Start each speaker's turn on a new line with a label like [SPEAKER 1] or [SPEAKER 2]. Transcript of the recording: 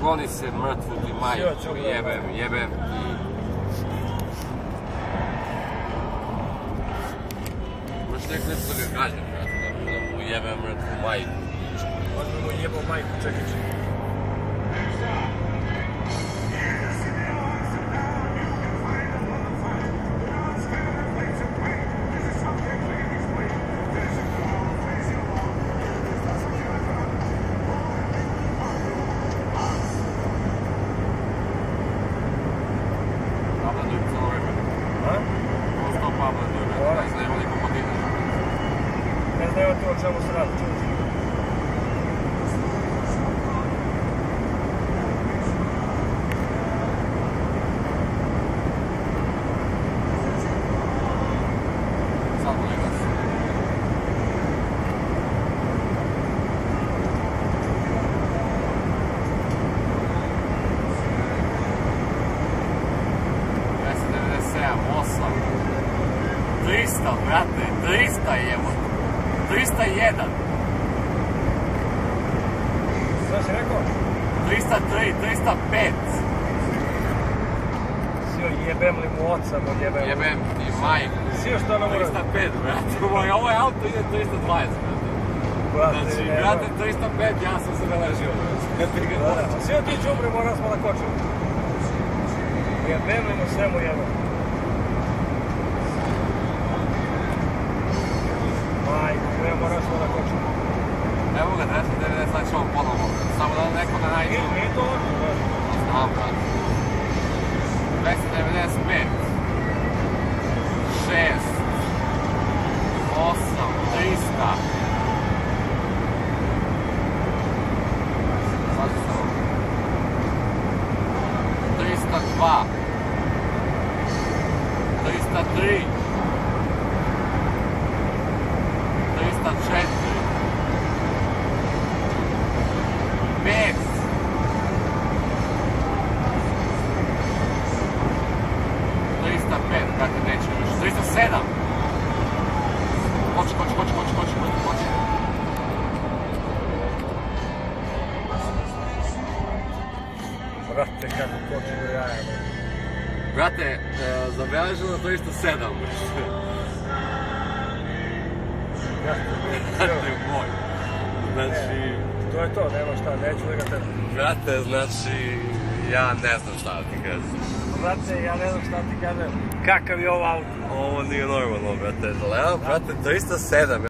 [SPEAKER 1] Goni se mrtvu ti majku, jebem ti. Možeš nešto da ga kažem, da mu jebem mrtvu majku.
[SPEAKER 2] On bi mu jebao majku, čekaj. Ne znaju to o čemu se radi, čovječ.
[SPEAKER 1] Sad molim vas. Osam. 300, brate, 300 jemo. 301.
[SPEAKER 2] Šta si rekao?
[SPEAKER 1] 303, 305.
[SPEAKER 2] Sio, jebem li mu oca, mu jebem.
[SPEAKER 1] Jebem ti majku.
[SPEAKER 2] Sio, što ono mora?
[SPEAKER 1] 305, brate. Ovo je auto ide 320, brate. Znači, brate, 305, ja sam se naležio.
[SPEAKER 2] Sio, ti džumri, moram smo na kočinu. Jebem li mu sve mu jebem. Ja moram što da kočem.
[SPEAKER 1] Evo ga, 290, sad ćemo ponovo. Samo da neko da najde.
[SPEAKER 2] Nije to lako, brate.
[SPEAKER 1] Znam, brate. 295. 6. 8. 300. Sad samo. 302. 303. 304. 5. 305, brate, neće više. 307. Koči.
[SPEAKER 2] Brate, kako koči do jaja.
[SPEAKER 1] Brate, zabeleženo 307. Brate moj. Znači...
[SPEAKER 2] To je to, nema šta, neću da ga tebe.
[SPEAKER 1] Brate, znači... Ja ne znam šta da ti kažem.
[SPEAKER 2] Brate, ja ne znam šta ti kažem. Kakav je ovo auto?
[SPEAKER 1] Ovo nije normalno, brate. Brate, 307.